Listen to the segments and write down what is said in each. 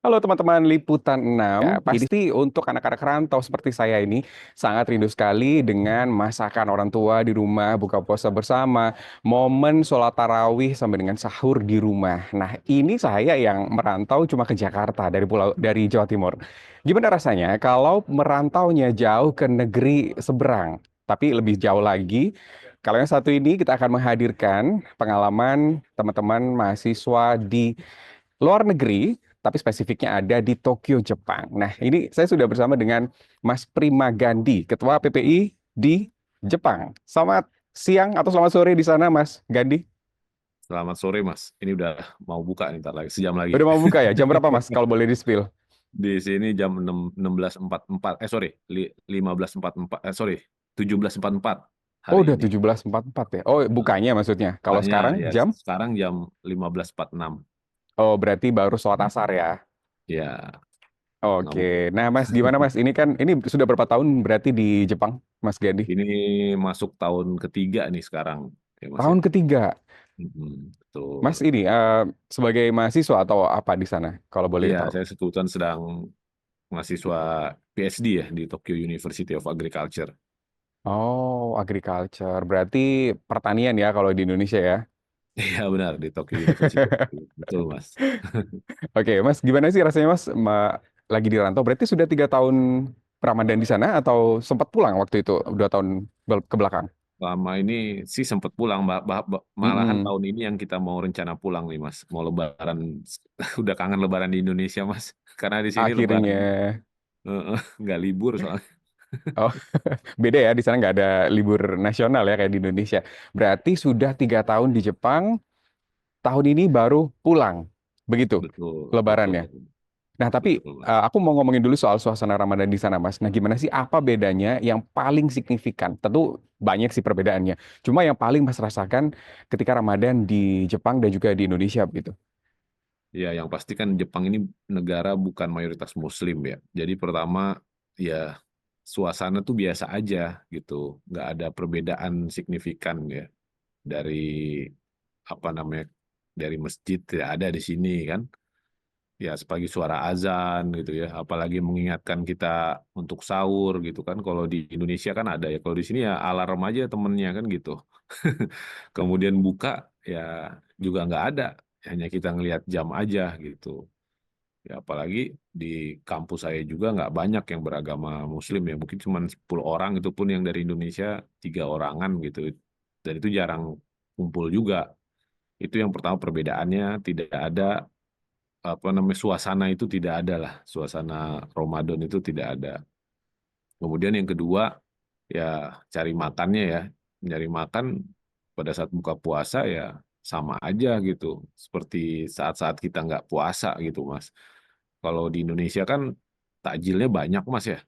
Halo teman-teman Liputan 6. Ya, pasti untuk anak-anak rantau seperti saya ini sangat rindu sekali dengan masakan orang tua di rumah, buka puasa bersama, momen sholat tarawih sampai dengan sahur di rumah. Nah, ini saya yang merantau cuma ke Jakarta dari Jawa Timur. Gimana rasanya kalau merantaunya jauh ke negeri seberang, tapi lebih jauh lagi? Kalau yang satu ini kita akan menghadirkan pengalaman teman-teman mahasiswa di luar negeri, tapi spesifiknya ada di Tokyo, Jepang. Nah, ini saya sudah bersama dengan Mas Prima Gandhi, Ketua PPI di Jepang. Selamat siang atau selamat sore di sana, Mas Gandhi. Selamat sore, Mas. Ini udah mau buka nih, ntar lagi, sejam lagi. Udah mau buka ya? Jam berapa, Mas? Kalau boleh di-spill. Di sini jam 16.44, sorry, 15.44, sorry, 17.44 Oh, hari udah ini. 17.44 ya. Oh, Nah, bukanya maksudnya. Kalau bukanya sekarang ya jam? sekarang jam 15.46. Oh, berarti baru sholat asar ya. Ya, nggak Oke. mau. Nah, Mas, gimana, Mas? Ini sudah berapa tahun berarti di Jepang, Mas Gandhi? Ini masuk tahun ketiga nih sekarang, ya Mas ya. Tahun ketiga. Mas Betul. ini sebagai mahasiswa atau apa di sana, kalau boleh Iya, tahu? saya kebetulan sedang mahasiswa PhD ya di Tokyo University of Agriculture. Oh, agriculture. Berarti pertanian ya kalau di Indonesia ya. Iya benar di Tokyo University. Betul Mas. Oke, Mas, gimana sih rasanya Mas lagi di rantau? Berarti sudah 3 tahun Ramadan di sana atau sempat pulang waktu itu 2 tahun ke belakang? Lama ini sih sempat pulang, malahan Mm-mm. tahun ini yang kita mau rencana pulang nih Mas. Mau Lebaran, udah kangen Lebaran di Indonesia Mas. Karena di sini Akhirnya, Lebaran nggak libur soalnya. oh beda ya di sana nggak ada libur nasional ya kayak di Indonesia. Berarti sudah 3 tahun di Jepang, tahun ini baru pulang, begitu Betul, betul, Lebarannya. Nah, tapi betul Mas. aku mau ngomongin dulu soal suasana Ramadan di sana, Mas. Nah, gimana sih apa bedanya yang paling signifikan? Tentu banyak sih perbedaannya. Cuma yang paling Mas rasakan ketika Ramadan di Jepang dan juga di Indonesia begitu. Ya, yang pasti kan Jepang ini negara bukan mayoritas Muslim ya. Jadi pertama ya suasana tuh biasa aja gitu, nggak ada perbedaan signifikan ya dari apa namanya dari masjid tidak ada di sini kan. Ya sebagai suara azan gitu ya, apalagi mengingatkan kita untuk sahur gitu kan. Kalau di Indonesia kan ada ya, kalau di sini ya alarm aja temennya kan gitu. Kemudian buka ya juga nggak ada, hanya kita ngelihat jam aja gitu. Ya apalagi di kampus saya juga nggak banyak yang beragama Muslim ya, mungkin cuma 10 orang, itu pun yang dari Indonesia 3 orangan gitu. Dan itu jarang kumpul juga. Itu yang pertama perbedaannya, tidak ada apa namanya suasana itu tidak ada lah, suasana Ramadan itu tidak ada. Kemudian yang kedua ya cari makannya ya, nyari makan pada saat buka puasa ya sama aja gitu, seperti saat-saat kita nggak puasa gitu Mas. Kalau di Indonesia kan takjilnya banyak Mas ya.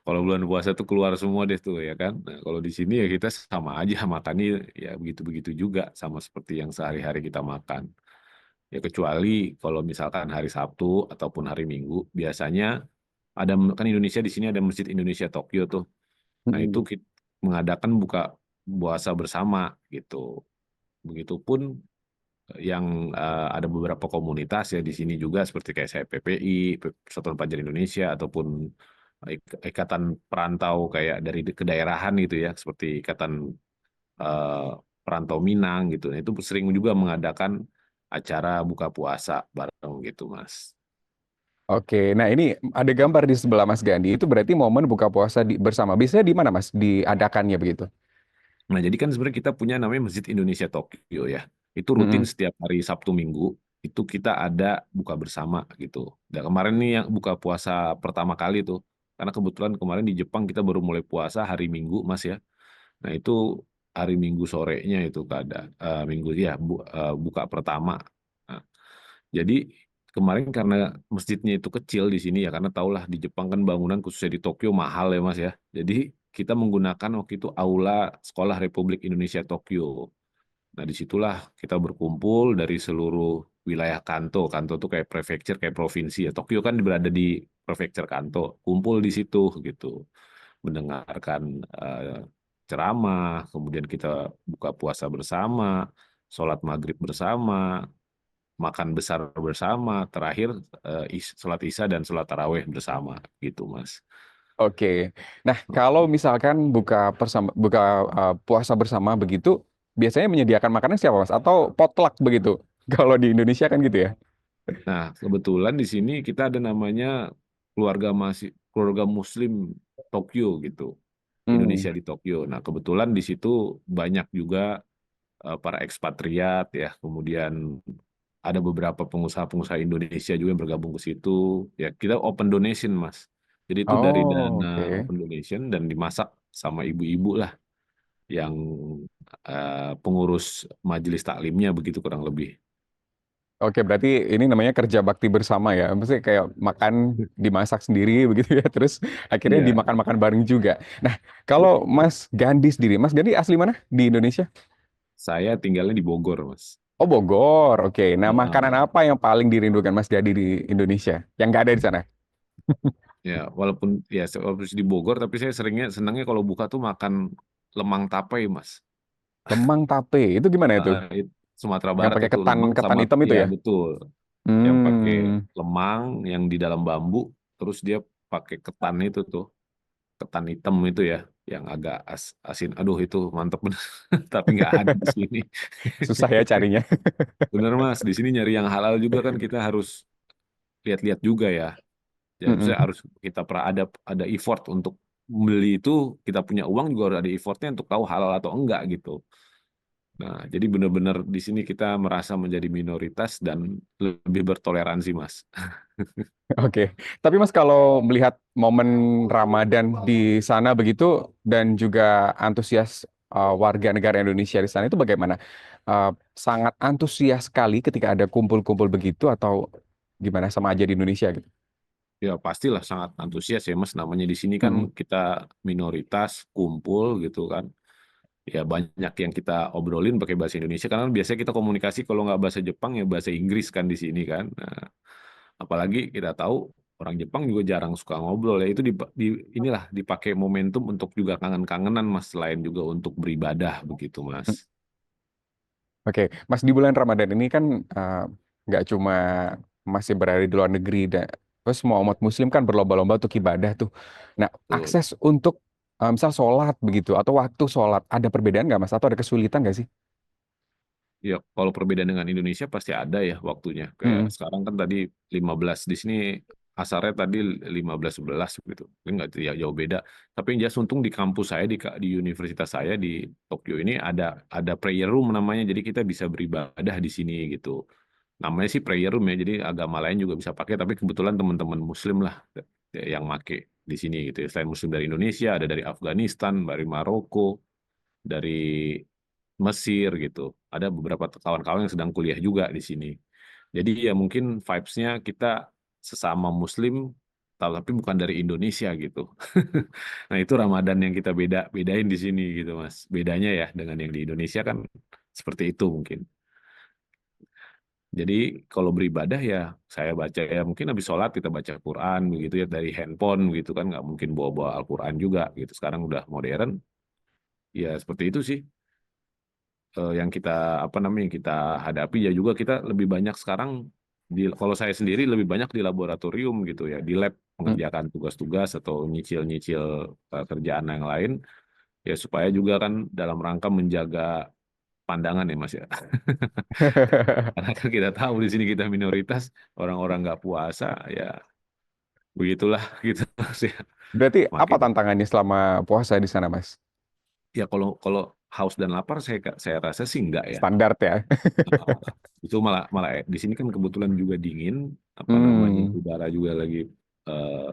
Kalau bulan puasa tuh keluar semua deh tuh ya kan. Nah, kalau di sini ya kita sama aja makannya ya begitu-begitu juga sama seperti yang sehari-hari kita makan. Ya kecuali kalau misalkan hari Sabtu ataupun hari Minggu, biasanya ada kan Indonesia di sini ada Masjid Indonesia Tokyo tuh. Nah itu Mm-mm. mengadakan buka puasa bersama gitu. Begitupun yang ada beberapa komunitas ya di sini juga seperti kayak saya PPI, Persatuan Pelajar Indonesia ataupun ikatan perantau kayak dari kedaerahan gitu ya, seperti ikatan eh, perantau Minang gitu. Nah, itu sering juga mengadakan acara buka puasa bareng gitu, Mas. Oke, nah ini ada gambar di sebelah Mas Gandhi. Itu berarti momen buka puasa bersama. Biasanya di mana Mas diadakannya begitu? Nah, jadi kan sebenarnya kita punya namanya Masjid Indonesia Tokyo ya. Itu rutin Mm-mm. setiap hari Sabtu Minggu itu kita ada buka bersama gitu. Dan kemarin nih yang buka puasa pertama kali tuh. Karena kebetulan kemarin di Jepang kita baru mulai puasa hari Minggu, Mas ya. Nah, itu hari Minggu sorenya itu Minggu ya buka pertama. Nah, jadi kemarin karena masjidnya itu kecil di sini ya, karena tahulah di Jepang kan bangunan khususnya di Tokyo mahal ya Mas ya. Jadi kita menggunakan waktu itu aula Sekolah Republik Indonesia Tokyo. Nah disitulah kita berkumpul dari seluruh wilayah Kanto. Kanto tuh kayak prefecture, kayak provinsi ya. Tokyo kan berada di prefecture Kanto. Kumpul di situ gitu, mendengarkan ceramah, kemudian kita buka puasa bersama, sholat maghrib bersama, makan besar bersama, terakhir sholat isya dan sholat tarawih bersama gitu Mas. Oke. Nah, kalau misalkan buka puasa bersama begitu, biasanya menyediakan makanan siapa, Mas? Atau potluck begitu? Kalau di Indonesia kan gitu ya. Nah, kebetulan di sini kita ada namanya keluarga Muslim Tokyo gitu. Hmm. Indonesia di Tokyo. Nah, kebetulan di situ banyak juga para ekspatriat ya. Kemudian ada beberapa pengusaha-pengusaha Indonesia juga yang bergabung ke situ. Ya, kita open donation, Mas. Jadi itu dari Oh, dana oke. open donation dan dimasak sama ibu-ibu lah yang pengurus majelis taklimnya begitu kurang lebih. Oke, berarti ini namanya kerja bakti bersama ya. Maksudnya kayak makan dimasak sendiri begitu ya. Terus akhirnya Iya, dimakan-makan bareng juga. Nah, kalau Mas Gandhi sendiri, Mas Gandhi asli mana di Indonesia? saya tinggalnya di Bogor, Mas. Oh, Bogor. Oke. Nah, makanan Heeh. apa yang paling dirindukan Mas Gandhi di Indonesia? Yang nggak ada di sana? Ya, walaupun di Bogor, tapi saya senangnya kalau buka tuh makan lemang tape, Mas. Lemang tape. Itu gimana itu? Sumatera Yang Barat pakai itu ketan lemang ketan sama hitam itu ya ya? betul, yang pakai Hmm. lemang yang di dalam bambu, terus dia pakai ketan itu tuh, ketan hitam itu ya, yang agak asin. Aduh itu mantep bener. Tapi nggak ada di sini. Susah ya carinya. Bener Mas, di sini nyari yang halal juga kan kita harus lihat-lihat juga ya. Ya, saya Mm-mm. harus kita ada effort untuk beli itu, kita punya uang juga harus ada effortnya untuk tahu halal atau enggak gitu. Nah, jadi benar-benar di sini kita merasa menjadi minoritas dan lebih bertoleransi, Mas. Oke, tapi Mas kalau melihat momen Ramadan di sana begitu dan juga antusias warga negara Indonesia di sana itu bagaimana? Sangat antusias sekali ketika ada kumpul-kumpul begitu atau gimana sama aja di Indonesia gitu? Ya, pastilah sangat antusias ya, Mas. Namanya di sini kan Mm-mm. kita minoritas kumpul gitu kan. Ya, banyak yang kita obrolin pakai bahasa Indonesia karena biasanya kita komunikasi kalau nggak bahasa Jepang ya bahasa Inggris kan di sini kan. Nah, apalagi kita tahu orang Jepang juga jarang suka ngobrol ya. Itu inilah dipakai momentum untuk juga kangen-kangenan, Mas. Selain juga untuk beribadah begitu, Mas. Oke, Mas di bulan Ramadan ini kan eh, nggak cuma masih berada di luar negeri dan terus semua umat Muslim kan berlomba-lomba untuk ibadah tuh. Nah, Betul. akses untuk misal sholat begitu atau waktu sholat ada perbedaan nggak Mas? Atau ada kesulitan nggak sih? Ya, kalau perbedaan dengan Indonesia pasti ada ya waktunya. Kayak Mm-mm. sekarang kan tadi 15 di sini asarnya tadi 15:11 gitu. Ini nggak ya, jauh beda. Tapi yang jelas untung di kampus saya di universitas saya di Tokyo ini ada prayer room namanya. Jadi kita bisa beribadah di sini gitu. Namanya sih prayer room ya. Jadi agama lain juga bisa pakai. Tapi kebetulan teman-teman Muslim lah yang make di sini gitu. Ya. Selain Muslim dari Indonesia, ada dari Afghanistan, dari Maroko, dari Mesir gitu. Ada beberapa kawan-kawan yang sedang kuliah juga di sini. Jadi ya mungkin vibes-nya kita sesama Muslim, tapi bukan dari Indonesia gitu. Nah itu Ramadan yang kita bedain di sini gitu Mas. Bedanya ya dengan yang di Indonesia kan seperti itu mungkin. Jadi kalau beribadah ya saya baca ya mungkin habis sholat kita baca Quran begitu ya dari handphone gitu kan nggak mungkin bawa-bawa Al-Quran juga gitu. Sekarang udah modern ya seperti itu sih. Yang kita apa namanya yang kita hadapi ya juga kita lebih banyak sekarang kalau saya sendiri lebih banyak di laboratorium gitu ya di lab Mm. mengerjakan tugas-tugas atau nyicil-nyicil kerjaan yang lain ya supaya juga kan dalam rangka menjaga pandangan ya Mas ya karena kan kita tahu di sini kita minoritas orang-orang nggak puasa ya begitulah gitu Mas ya Berarti apa makin tantangannya selama puasa di sana, Mas? ya kalau kalau haus dan lapar saya rasa sih enggak ya. Standar ya. Nah, itu malah malah di sini kan kebetulan juga dingin, apa namanya Hmm. udara juga lagi eh,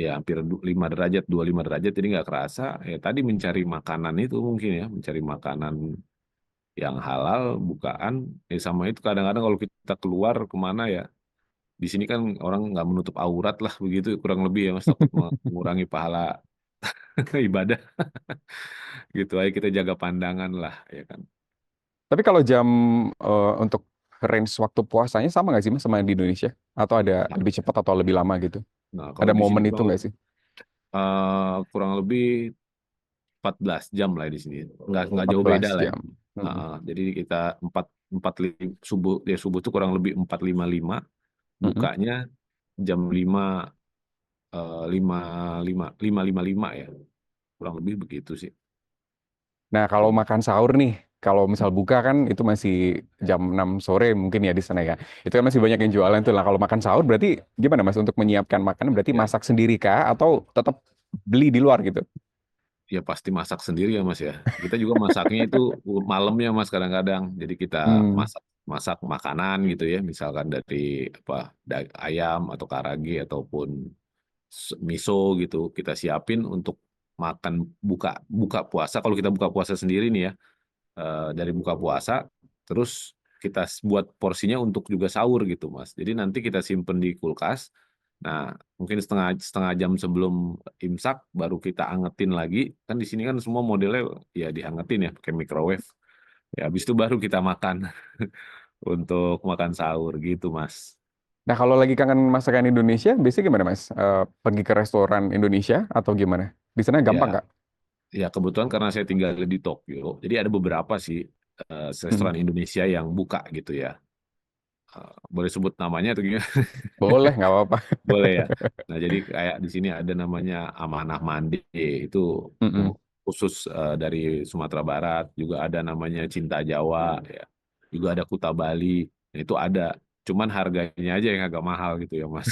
ya hampir 5 derajat, 25 derajat, jadi nggak kerasa. Ya tadi mencari makanan itu mungkin ya, mencari makanan yang halal, bukaan. Ya sama itu kadang-kadang kalau kita keluar kemana ya, di sini kan orang nggak menutup aurat lah begitu kurang lebih ya mas, takut mengurangi pahala ibadah gitu. Ayo kita jaga pandangan lah ya kan. Tapi kalau jam untuk range waktu puasanya sama nggak sih, Mas, sama di Indonesia? Atau ada Nah, lebih cepat atau lebih lama gitu? nah, Ada kalau di sini momen itu kurang, nggak sih? kurang lebih 14 jam lah di sini. Nggak jauh 14 beda lah ya. jam. Mm-mm. Jadi kita subuh ya, subuh itu kurang lebih 4.55, Mm-mm. bukanya jam 5.55 ya, kurang lebih begitu sih. Nah, kalau Jam. makan sahur nih, kalau misal buka kan itu masih jam 6 sore mungkin ya di sana ya. Itu kan masih banyak yang jualan tuh lah. Kalau makan sahur berarti gimana Mas untuk menyiapkan makanan? Berarti Ya, masak sendiri kah atau tetap beli di luar gitu? ya pasti masak sendiri ya Mas ya. Kita juga masaknya itu malamnya Mas kadang-kadang. Jadi kita Hmm. masak masak makanan gitu ya, misalkan dari apa, ayam atau karage ataupun miso gitu, kita siapin untuk makan buka buka puasa. Kalau kita buka puasa sendiri nih ya, dari buka puasa, terus kita buat porsinya untuk juga sahur gitu Mas. Jadi nanti kita simpen di kulkas. Nah, mungkin setengah setengah jam sebelum imsak baru kita angetin lagi. Kan di sini kan semua modelnya ya diangetin ya pakai microwave. Ya habis itu baru kita makan untuk makan sahur gitu Mas. Nah, kalau lagi kangen masakan Indonesia, biasanya gimana Mas? Pergi ke restoran Indonesia atau gimana? Di sana gampang Ya, nggak? ya kebetulan karena saya tinggal di Tokyo, jadi ada beberapa sih Hmm. restoran Indonesia yang buka gitu ya. Boleh sebut namanya atau gimana? Boleh, nggak apa-apa. Boleh ya. Nah, jadi kayak di sini ada namanya Amanah Mande, itu Mm-mm. khusus dari Sumatera Barat. Juga ada namanya Cinta Jawa, ya. Juga ada Kuta Bali. Nah, itu ada. Cuman harganya aja yang agak mahal gitu ya, Mas.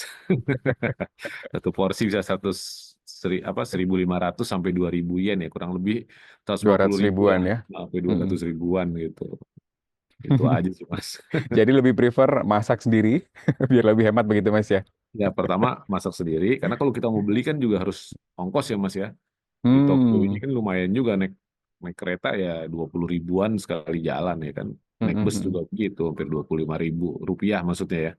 Satu porsi bisa 1.500 sampai 2.000 yen ya, kurang lebih 150.000 200 ribuan lah, ya. sampai dua Mm-mm. ratus ribuan gitu. Itu aja sih, Mas. Jadi lebih prefer masak sendiri biar lebih hemat begitu Mas ya. Ya, pertama masak sendiri, karena kalau kita mau beli kan juga harus ongkos ya Mas ya. Di Tokyo ini Hmm. kan lumayan juga, naik naik kereta ya 20.000-an sekali jalan ya kan. Naik bus juga Mm-mm. begitu, hampir 25.000 rupiah maksudnya ya.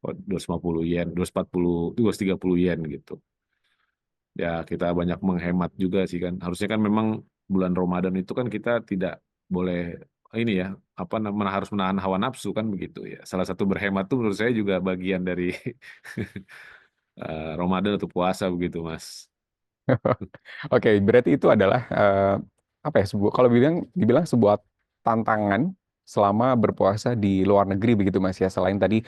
Oh, 250 yen, 240, 230 yen gitu. Ya kita banyak menghemat juga sih kan. Harusnya kan memang bulan Ramadan itu kan kita tidak boleh ini ya, apa namanya, harus menahan hawa nafsu kan begitu ya. Salah satu berhemat tuh menurut saya juga bagian dari Ramadan atau puasa begitu Mas. Oke, berarti itu adalah apa ya? Kalau dibilang sebuah tantangan selama berpuasa di luar negeri begitu Mas ya. Selain tadi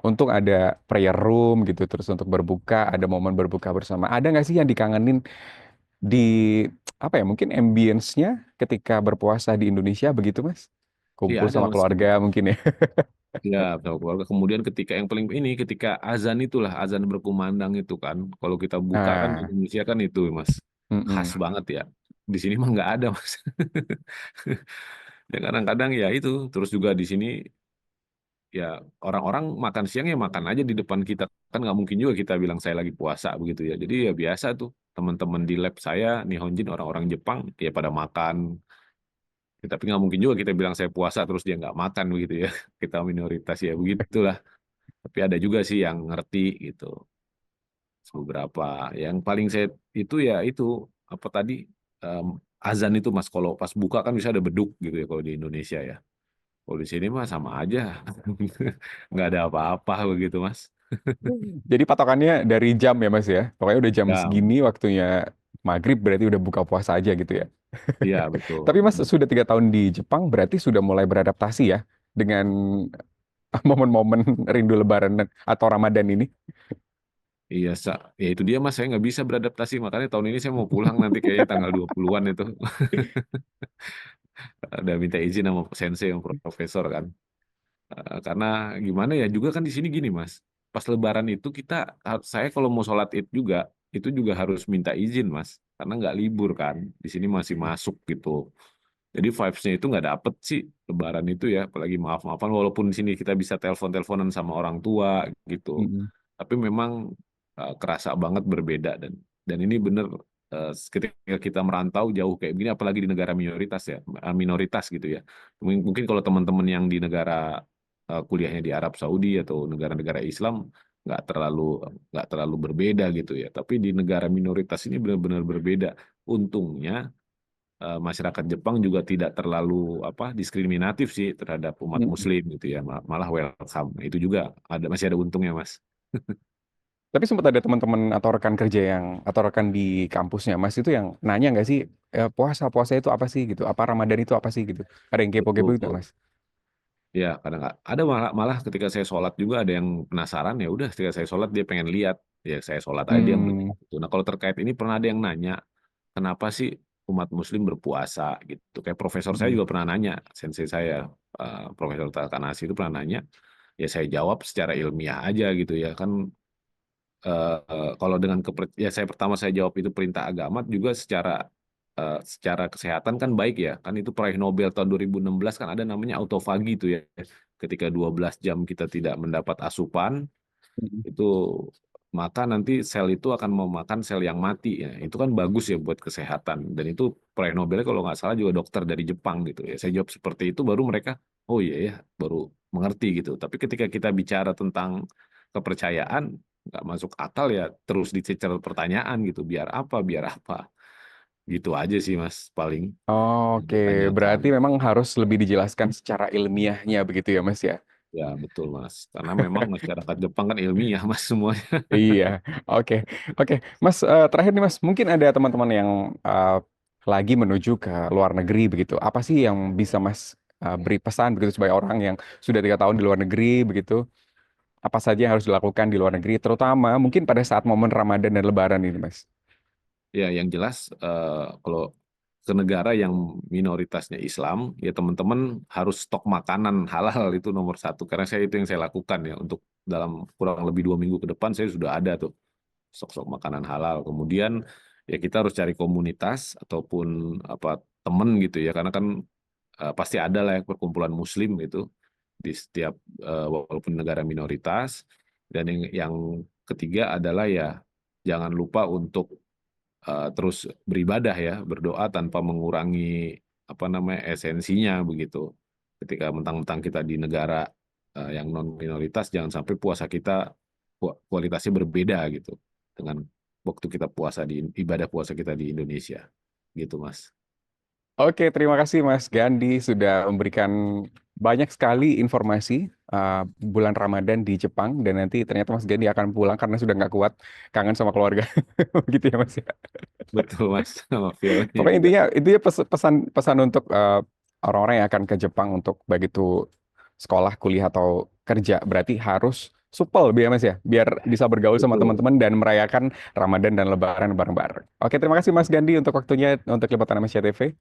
untung ada prayer room gitu, terus untuk berbuka ada momen berbuka bersama. Ada nggak sih yang dikangenin di apa ya? Mungkin ambience-nya ketika berpuasa di Indonesia begitu Mas? Iya Kumpul ada sama Mas. keluarga mungkin ya. Ya, sama keluarga. Kemudian ketika yang paling ini, ketika azan itulah, azan berkumandang itu kan. Kalau kita buka kan di Nah, Indonesia kan itu, Mas. Khas mm-mm. banget ya. Di sini mah nggak ada, Mas. Ya kadang-kadang ya itu. Terus juga di sini ya orang-orang makan siang ya makan aja di depan kita. Kan nggak mungkin juga kita bilang saya lagi puasa begitu ya. Jadi ya biasa tuh. Teman-teman di lab saya, Nihonjin, orang-orang Jepang, ya pada makan. Ya, tapi nggak mungkin juga kita bilang saya puasa terus dia nggak makan begitu ya. Kita minoritas ya begitulah. Tapi ada juga sih yang ngerti gitu, beberapa. Yang paling saya itu ya itu apa tadi, em, azan itu Mas, kalau pas buka kan bisa ada beduk gitu ya kalau di Indonesia ya. Kalau di sini mah sama aja, nggak ada apa-apa begitu Mas. Jadi patokannya dari jam ya Mas ya. Pokoknya udah jam Ya, segini waktunya maghrib berarti udah buka puasa aja gitu ya. iya betul. Tapi Mas sudah 3 tahun di Jepang berarti sudah mulai beradaptasi ya dengan momen-momen rindu Lebaran atau Ramadan ini. Iya, ya itu dia Mas, saya nggak bisa beradaptasi, makanya tahun ini saya mau pulang nanti kayaknya tanggal 20-an itu. Udah minta izin sama sensei, sama profesor kan. Karena gimana ya, juga kan di sini gini Mas, pas Lebaran itu kita, saya kalau mau sholat Id juga itu juga harus minta izin Mas, karena nggak libur kan, di sini masih masuk gitu. Jadi vibes-nya itu nggak dapet sih Lebaran itu ya, apalagi maaf-maafan, walaupun di sini kita bisa telepon-teleponan sama orang tua gitu, Mm-mm. tapi memang kerasa banget berbeda. Dan ini bener, ketika kita merantau jauh kayak begini, apalagi di negara minoritas ya, minoritas gitu ya. Mungkin kalau teman-teman yang di negara kuliahnya di Arab Saudi atau negara-negara Islam nggak terlalu berbeda gitu ya. Tapi di negara minoritas ini benar-benar berbeda. Untungnya masyarakat Jepang juga tidak terlalu apa diskriminatif sih terhadap umat Mm-mm. Muslim gitu ya, malah welcome. Itu juga masih ada untungnya Mas. Tapi sempat ada teman-teman atau rekan kerja yang atau rekan di kampusnya Mas itu yang nanya nggak sih, puasa puasa itu apa sih gitu? Apa Ramadan itu apa sih gitu? Ada yang kepo-kepo gitu Betul. Mas? Ya, kadang nggak ada, malah ketika saya sholat juga ada yang penasaran, ya udah ketika saya sholat dia pengen lihat, ya saya sholat aja dia Hmm. melihat gitu. Nah kalau terkait ini pernah ada yang nanya, kenapa sih umat Muslim berpuasa gitu? Kayak profesor saya Hmm. juga pernah nanya, sensei saya Profesor Takanasi itu pernah nanya, ya saya jawab secara ilmiah aja gitu ya kan. Kalau dengan ya saya pertama saya jawab itu perintah agama juga secara kesehatan kan baik ya kan, itu peraih Nobel tahun 2016 kan ada namanya autofagi itu ya, ketika 12 jam kita tidak mendapat asupan Hmm. itu maka nanti sel itu akan memakan sel yang mati ya, itu kan bagus ya buat kesehatan, dan itu peraih Nobelnya kalau nggak salah juga dokter dari Jepang gitu ya. Saya jawab seperti itu baru mereka oh iya ya baru mengerti gitu. Tapi ketika kita bicara tentang kepercayaan nggak masuk akal ya, terus dicecer pertanyaan gitu, biar apa gitu aja sih mas paling yang Oke, ditanyakan. berarti memang harus lebih dijelaskan secara ilmiahnya begitu ya Mas ya? Ya betul mas, karena memang masyarakat Jepang kan ilmiah mas semuanya. Iya, oke, oke, Mas. Terakhir nih Mas, mungkin ada teman-teman yang eh, lagi menuju ke luar negeri begitu. Apa sih yang bisa Mas beri pesan begitu sebagai orang yang sudah 3 tahun di luar negeri begitu? Apa saja yang harus dilakukan di luar negeri, terutama mungkin pada saat momen Ramadan dan Lebaran ini, Mas? Ya, yang jelas kalau ke negara yang minoritasnya Islam, ya teman-teman harus stok makanan halal itu nomor satu. Karena saya itu yang saya lakukan ya untuk dalam kurang lebih 2 minggu ke depan saya sudah ada tuh stok-stok makanan halal. Kemudian ya kita harus cari komunitas ataupun apa temen gitu ya, karena kan pasti ada lah ya perkumpulan Muslim gitu di setiap walaupun negara minoritas. Dan yang ketiga adalah ya jangan lupa untuk terus beribadah ya, berdoa tanpa mengurangi apa namanya esensinya begitu. Ketika mentang-mentang kita di negara yang non minoritas, jangan sampai puasa kita kualitasnya berbeda gitu dengan waktu kita puasa di ibadah puasa kita di Indonesia, gitu Mas. Oke, terima kasih Mas Gandhi sudah memberikan banyak sekali informasi bulan Ramadan di Jepang dan nanti ternyata Mas Gandhi akan pulang karena sudah nggak kuat kangen sama keluarga, gitu ya Mas ya. Betul Mas, sama filmnya Pokoknya juga. intinya pesan pesan untuk orang-orang yang akan ke Jepang untuk baik itu sekolah, kuliah atau kerja berarti harus supel biar Mas ya, biar bisa bergaul sama Betul. teman-teman dan merayakan Ramadan dan Lebaran bareng-bareng. Oke, terima kasih Mas Gandhi untuk waktunya untuk Liputan Indonesia TV.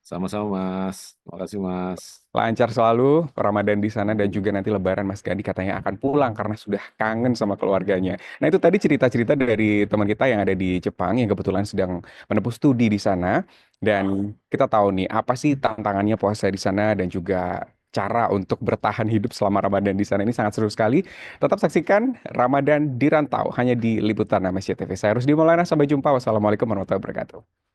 Sama-sama Mas. Makasih Mas. Lancar selalu Ramadan di sana dan juga nanti Lebaran Mas Gandhi katanya akan pulang karena sudah kangen sama keluarganya. Nah itu tadi cerita-cerita dari teman kita yang ada di Jepang yang kebetulan sedang menempuh studi di sana dan kita tahu nih apa sih tantangannya puasa di sana dan juga cara untuk bertahan hidup selama Ramadan di sana ini sangat seru sekali. Tetap saksikan Ramadan di Rantau hanya di Liputan Indonesia TV. Saya Rusdi Maulana, sampai jumpa. Wassalamualaikum warahmatullahi wabarakatuh.